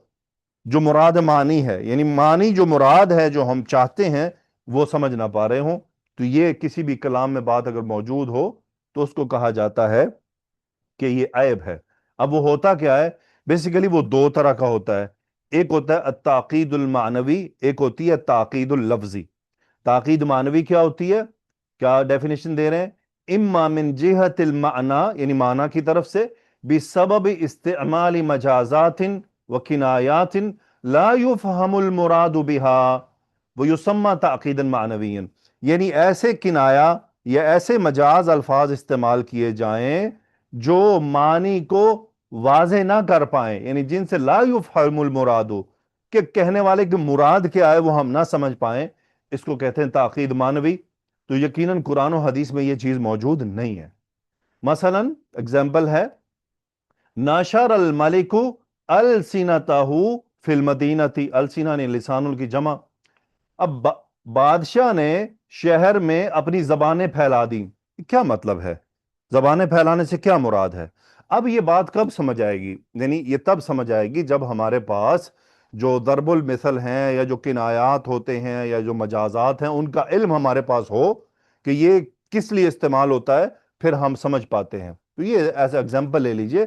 جو مراد معنی ہے، یعنی معنی جو مراد ہے جو ہم چاہتے ہیں وہ سمجھ نہ پا رہے ہوں، تو یہ کسی بھی کلام میں بات اگر موجود ہو تو اس کو کہا جاتا ہے کہ یہ عیب ہے۔ اب وہ ہوتا کیا ہے؟ بیسیکلی وہ دو طرح کا ہوتا ہے، ایک ہوتا ہے التعقید المعنوی، ایک ہوتی ہے تعقید اللفظی۔ تعقید معنوی کیا ہوتی ہے؟ کیا ڈیفینیشن دے رہے ہیں؟ اما من جہت المعنی، یعنی معنی کی طرف سے، بسبب استعمال مجازات و کنایات لا يفهم المراد بها ويسمى تعقیدا معنویا، یعنی ایسے کنایا یا ایسے مجاز الفاظ استعمال کیے جائیں جو معنی کو واضح نہ کر پائیں، یعنی جن سے لا يفهم المراد، کہ کہنے والے کی مراد کیا ہے وہ ہم نہ سمجھ پائیں، اس کو کہتے ہیں تعقید معنوی۔ تو یقیناً قرآن و حدیث میں یہ چیز موجود نہیں ہے۔ مثلا اگزامپل ہے ناشر الملک السنتہ فی المدینہ، السنہ نے لسان کی جمع، اب بادشاہ نے شہر میں اپنی زبانیں پھیلا دی، کیا مطلب ہے؟ زبانیں پھیلانے سے کیا مراد ہے؟ اب یہ بات کب سمجھ آئے گی؟ یعنی یہ تب سمجھ آئے گی جب ہمارے پاس جو ضرب المثل ہیں یا جو کنایات ہوتے ہیں یا جو مجازات ہیں ان کا علم ہمارے پاس ہو کہ یہ کس لیے استعمال ہوتا ہے، پھر ہم سمجھ پاتے ہیں۔ تو یہ ایسا ایگزامپل لے لیجئے۔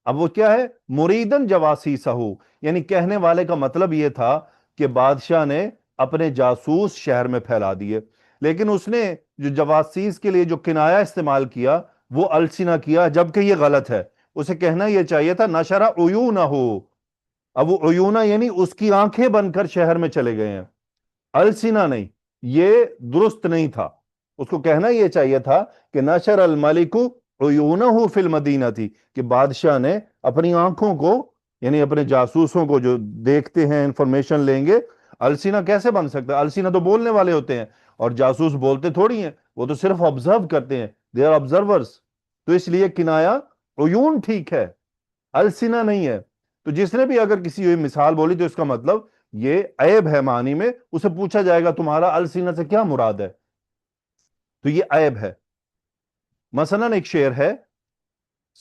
اب وہ کیا ہے؟ مریدن جواسیسہ، یعنی کہنے والے کا مطلب یہ تھا کہ بادشاہ نے اپنے جاسوس شہر میں پھیلا دیے، لیکن اس نے جو جواسیس کے لیے جو کنایا استعمال کیا وہ السنہ کیا، جبکہ یہ غلط ہے۔ اسے کہنا یہ چاہیے تھا نشر عیونہ، اب وہ عیونہ یعنی اس کی آنکھیں بن کر شہر میں چلے گئے ہیں، السنہ نہیں، یہ درست نہیں تھا۔ اس کو کہنا یہ چاہیے تھا کہ نشر الملک عیونہ فی المدینہ تھی، کہ بادشاہ نے اپنی آنکھوں کو، یعنی اپنے جاسوسوں کو جو دیکھتے ہیں انفارمیشن لیں گے، السنہ کیسے بن سکتا ہے؟ السنہ تو بولنے والے ہوتے ہیں اور جاسوس بولتے تھوڑی ہیں، وہ تو صرف آبزرو کرتے ہیں، دے آر آبزرورز، تو اس لیے کنایا عیون ٹھیک ہے، السنہ نہیں ہے۔ تو جس نے بھی اگر کسی ہوئی مثال بولی تو اس کا مطلب یہ عیب ہے معنی میں، اسے پوچھا جائے گا تمہارا السنہ سے کیا مراد ہے، تو یہ عیب ہے۔ مثلا ایک شعر ہے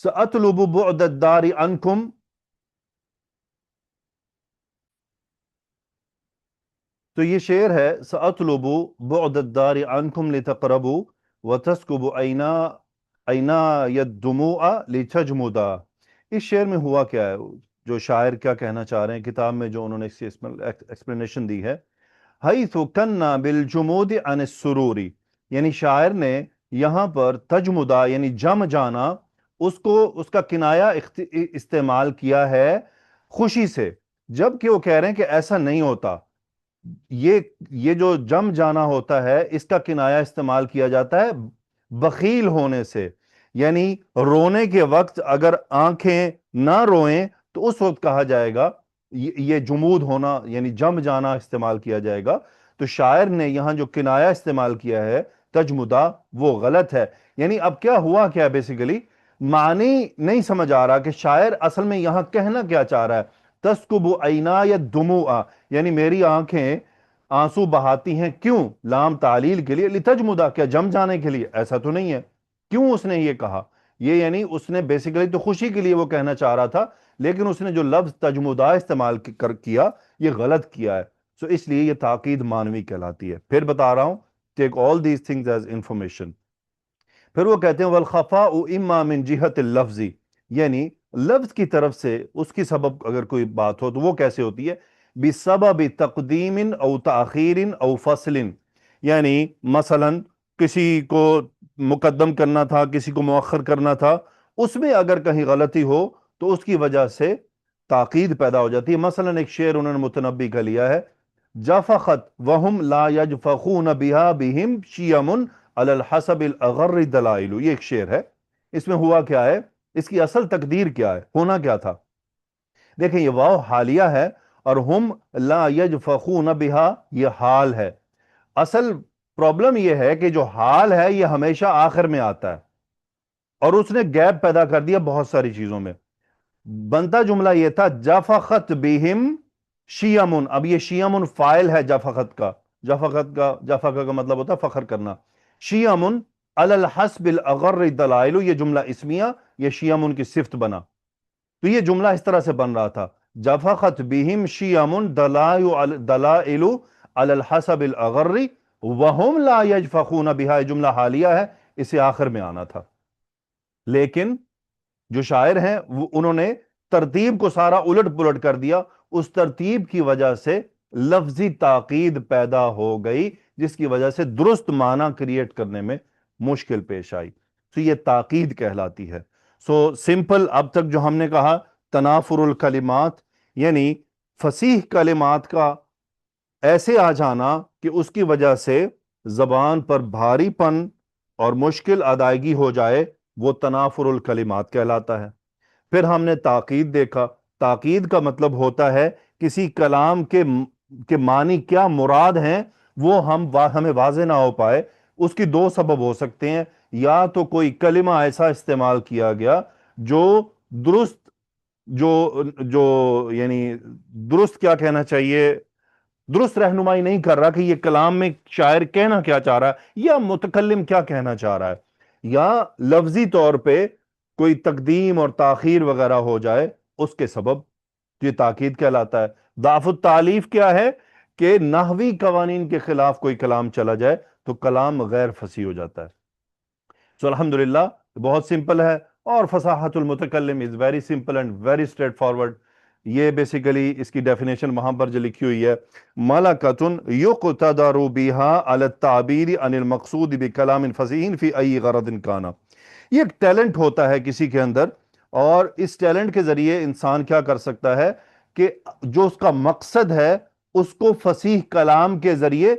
سأطلب بعد الدار عنکم، تو یہ شعر ہے سأطلب بعد الدار عنکم لتقربوا وتسکب اینا یدموع لتجمدا، اس شعر میں ہوا کیا ہے، جو شاعر کیا کہنا چاہ رہے ہیں کتاب میں جو انہوں نے اس کی ایکسپلینیشن دی ہے، حیث کنا بالجمود عن السروری، یعنی شاعر نے یہاں پر تجمدہ یعنی جم جانا اس کا کنایہ استعمال کیا ہے خوشی سے، جبکہ وہ کہہ رہے ہیں کہ ایسا نہیں ہوتا، یہ جو جم جانا ہوتا ہے اس کا کنایہ استعمال کیا جاتا ہے بخیل ہونے سے، یعنی رونے کے وقت اگر آنکھیں نہ روئیں تو اس وقت کہا جائے گا یہ جمود ہونا یعنی جم جانا استعمال کیا جائے گا۔ تو شاعر نے یہاں جو کنایہ استعمال کیا ہے تجمدہ وہ غلط ہے، یعنی اب کیا ہوا کیا بیسیکلی معنی نہیں سمجھ آ رہا کہ شاعر اصل میں یہاں کہنا کیا چاہ رہا ہے، تسکب عینای الدموع، یعنی میری آنکھیں آنسو بہاتی ہیں، کیوں؟ لام تعلیل کے لیے، لتجمدہ، کیا جم جانے کے لیے؟ ایسا تو نہیں ہے، کیوں اس نے یہ کہا؟ یہ یعنی اس نے بیسیکلی تو خوشی کے لیے وہ کہنا چاہ رہا تھا، لیکن اس نے جو لفظ تجمدہ استعمال کیا یہ غلط کیا ہے، سو اس لیے یہ تاکید مانوی کہلاتی ہے۔ پھر بتا رہا ہوں، take all these things as information۔ پھر وہ کہتے ہیں وَالْخَفَاءُ إِمَّا مِنْ جِهَةِ اللَّفْظِ، یعنی لفظ کی طرف سے اس کی سبب اگر کوئی بات ہو تو وہ کیسے ہوتی ہے؟ بِسَبَبِ تَقْدِيمٍ أَوْ تَأْخِيرٍ أَوْ فَصْلٍ، یعنی مثلا کسی کو مقدم کرنا تھا کسی کو مؤخر کرنا تھا، اس میں اگر کہیں غلطی ہو تو اس کی وجہ سے تاکید پیدا ہو جاتی ہے۔ مثلا ایک شعر انہوں نے متنبی کا لیا ہے، جفخت وہم لا یجفخون بها بہم شیم علی الحسب الاغر دلائل، یہ ایک شعر ہے، اس میں ہوا کیا ہے، اس کی اصل تقدیر کیا ہے، ہونا کیا تھا؟ دیکھیں یہ واو حالیہ ہے اور ہم لا یجفخون بها یہ حال ہے۔ اصل پرابلم یہ ہے کہ جو حال ہے یہ ہمیشہ آخر میں آتا ہے، اور اس نے گیپ پیدا کر دیا بہت ساری چیزوں میں۔ بنتا جملہ یہ تھا جفخت بہم شیمن، اب یہ شیمن فائل ہے جفخت کا، جفخت کا مطلب ہوتا ہے فخر کرنا، شیمن علی الحسب الاغر دلائل، یہ جملہ اسمیہ، یہ شیمن کی صفت بنا، تو یہ جملہ اس طرح سے بن رہا تھا جفخت بہم شیمن دلائل علی الحسب الاغر وہم لا یجفخون بها، یہ جملہ حالیہ ہے، اسے آخر میں آنا تھا، لیکن جو شاعر ہیں انہوں نے ترتیب کو سارا الٹ پلٹ کر دیا، اس ترتیب کی وجہ سے لفظی تاکید پیدا ہو گئی جس کی وجہ سے درست معنی کریٹ کرنے میں مشکل پیش آئی، تو یہ تاکید کہلاتی ہے۔ سو سمپل اب تک جو ہم نے کہا تنافر الکلمات، یعنی فصیح کلمات کا ایسے آ جانا کہ اس کی وجہ سے زبان پر بھاری پن اور مشکل ادائیگی ہو جائے، وہ تنافر الکلمات کہلاتا ہے۔ پھر ہم نے تاکید دیکھا، تاکید کا مطلب ہوتا ہے کسی کلام کے معنی کیا مراد ہیں وہ ہمیں واضح نہ ہو پائے، اس کی دو سبب ہو سکتے ہیں، یا تو کوئی کلمہ ایسا استعمال کیا گیا جو درست جو یعنی درست کیا کہنا چاہیے، درست رہنمائی نہیں کر رہا کہ یہ کلام میں شاعر کہنا کیا چاہ رہا ہے یا متکلم کیا کہنا چاہ رہا ہے، یا لفظی طور پہ کوئی تقدیم اور تاخیر وغیرہ ہو جائے اس کے سبب، یہ تاکید کہلاتا ہے۔ ضعف التالیف کیا ہے کہ نحوی قوانین کے خلاف کوئی کلام چلا جائے تو کلام غیر فصیح ہو جاتا ہے۔ سو الحمدللہ بہت سمپل ہے، اور فصاحت المتکلم is very simple and very straight forward. یہ بیسیکلی اس کی ڈیفینیشن وہاں پر جو لکھی ہوئی ہے، ملکۃ یقتدر بها علی التعبیر عن المقصود بکلام فصیح فی ای غرض کان، یہ ایک ٹیلنٹ ہوتا ہے کسی کے اندر، اور اس ٹیلنٹ کے ذریعے انسان کیا کر سکتا ہے کہ جو اس کا مقصد ہے اس کو فصیح کلام کے ذریعے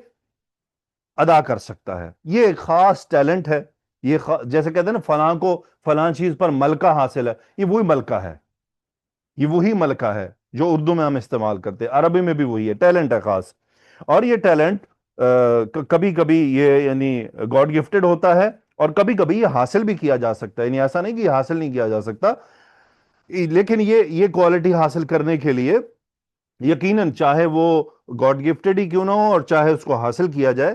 ادا کر سکتا ہے، یہ ایک خاص ٹیلنٹ ہے۔ یہ جیسے کہتے ہیں نا فلاں کو فلاں چیز پر ملکہ حاصل ہے، یہ وہی ملکہ ہے، یہ وہی ملکہ ہے جو اردو میں ہم استعمال کرتے ہیں، عربی میں بھی وہی ہے، ٹیلنٹ ہے خاص، اور یہ ٹیلنٹ کبھی کبھی یہ یعنی گاڈ گفٹڈ ہوتا ہے، اور کبھی کبھی یہ حاصل بھی کیا جا سکتا ہے، یعنی ایسا نہیں کہ یہ حاصل نہیں کیا جا سکتا، لیکن یہ کوالٹی حاصل کرنے کے لیے یقیناً چاہے وہ گاڈ گفٹڈ ہی کیوں نہ ہو اور چاہے اس کو حاصل کیا جائے،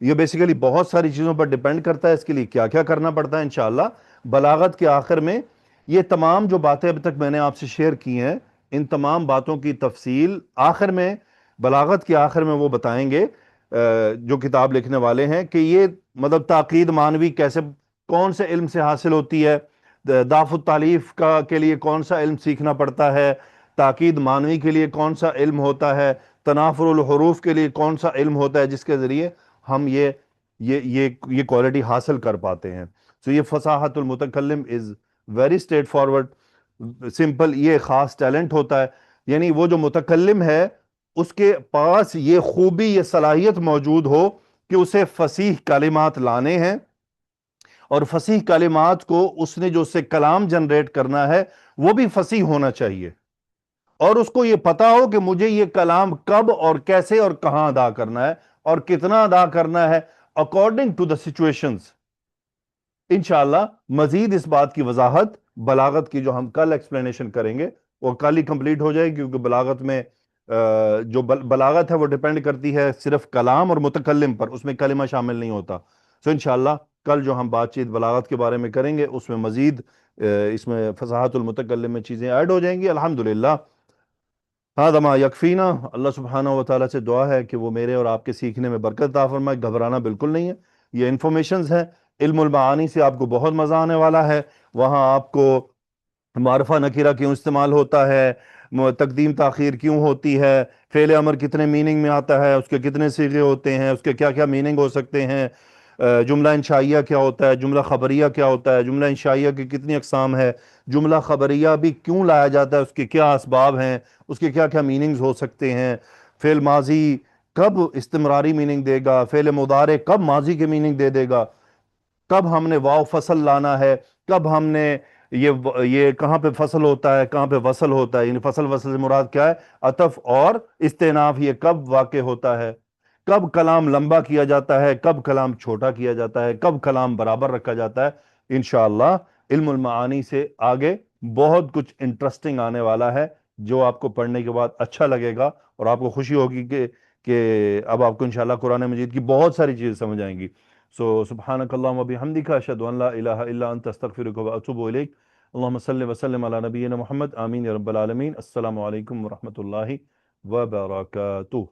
یہ بیسیکلی بہت ساری چیزوں پر ڈیپینڈ کرتا ہے، اس کے لیے کیا کیا کرنا پڑتا ہے۔ انشاءاللہ بلاغت کے آخر میں یہ تمام جو باتیں اب تک میں نے آپ سے شیئر کی ہیں، ان تمام باتوں کی تفصیل آخر میں، بلاغت کے آخر میں وہ بتائیں گے جو کتاب لکھنے والے ہیں، کہ یہ مطلب تاکید معنوی کیسے کون سے علم سے حاصل ہوتی ہے، دعف التالیف کا کے لیے کون سا علم سیکھنا پڑتا ہے، تاکید معنوی کے لیے کون سا علم ہوتا ہے، تنافر الحروف کے لیے کون سا علم ہوتا ہے جس کے ذریعے ہم یہ کوالٹی حاصل کر پاتے ہیں. سو یہ فصاحت المتکلم is very straight forward, simple. یہ خاص ٹیلنٹ ہوتا ہے، یعنی وہ جو متکلم ہے اس کے پاس یہ خوبی، یہ صلاحیت موجود ہو کہ اسے فصیح کلمات لانے ہیں، اور فصیح کلمات کو اس نے جو اس سے کلام جنریٹ کرنا ہے وہ بھی فصیح ہونا چاہیے، اور اس کو یہ پتا ہو کہ مجھے یہ کلام کب اور کیسے اور کہاں ادا کرنا ہے اور کتنا ادا کرنا ہے اکارڈنگ ٹو دا سچویشنز. انشاءاللہ مزید اس بات کی وضاحت بلاغت کی جو ہم کل ایکسپلینیشن کریں گے وہ کل ہی کمپلیٹ ہو جائے گی، کیونکہ بلاغت میں جو بلاغت ہے وہ ڈیپینڈ کرتی ہے صرف کلام اور متکلم پر، اس میں کلمہ شامل نہیں ہوتا. سو انشاءاللہ کل جو ہم بات چیت بلاغت کے بارے میں کریں گے اس میں مزید اس میں فصاحت المتکلم میں چیزیں ایڈ ہو جائیں گی. الحمدللہ هذا ما یکفینا. اللہ سبحانہ و تعالیٰ سے دعا ہے کہ وہ میرے اور آپ کے سیکھنے میں برکت عطا فرمائے. گھبرانا بالکل نہیں ہے، یہ انفارمیشنز ہیں. علم المعانی سے آپ کو بہت مزہ آنے والا ہے. وہاں آپ کو معرفہ نکرہ کیوں استعمال ہوتا ہے، تقدیم تاخیر کیوں ہوتی ہے، فعل امر کتنے میننگ میں آتا ہے، اس کے کتنے صیغے ہوتے ہیں، اس کے کیا کیا میننگ ہو سکتے ہیں، جملہ انشائیہ کیا ہوتا ہے، جملہ خبریہ کیا ہوتا ہے، جملہ انشائیہ کی کتنی اقسام ہے، جملہ خبریہ بھی کیوں لایا جاتا ہے، اس کے کیا اسباب ہیں، اس کے کیا کیا میننگز ہو سکتے ہیں، فعل ماضی کب استمراری میننگ دے گا، فعل مضارع کب ماضی کے میننگ دے دے گا، کب ہم نے واو فصل لانا ہے، کب ہم نے یہ کہاں پہ فصل ہوتا ہے، کہاں پہ وصل ہوتا ہے، یعنی فصل وصل سے مراد کیا ہے، عطف اور استئناف، یہ کب واقع ہوتا ہے، کب کلام لمبا کیا جاتا ہے، کب کلام چھوٹا کیا جاتا ہے، کب کلام برابر رکھا جاتا ہے. انشاءاللہ علم المعانی سے آگے بہت کچھ انٹرسٹنگ آنے والا ہے جو آپ کو پڑھنے کے بعد اچھا لگے گا، اور آپ کو خوشی ہوگی کہ اب آپ کو انشاءاللہ قرآن مجید کی بہت ساری چیزیں سمجھ آئیں گی. سبحانک اللہم و بحمدک اشہد ان لا الہ الا انت استغفرک و اتوب الیک. اللہم صلی وسلم علی نبینا محمد. آمین یا رب العالمین. السلام علیکم ورحمۃ اللہ وبرکاتہ.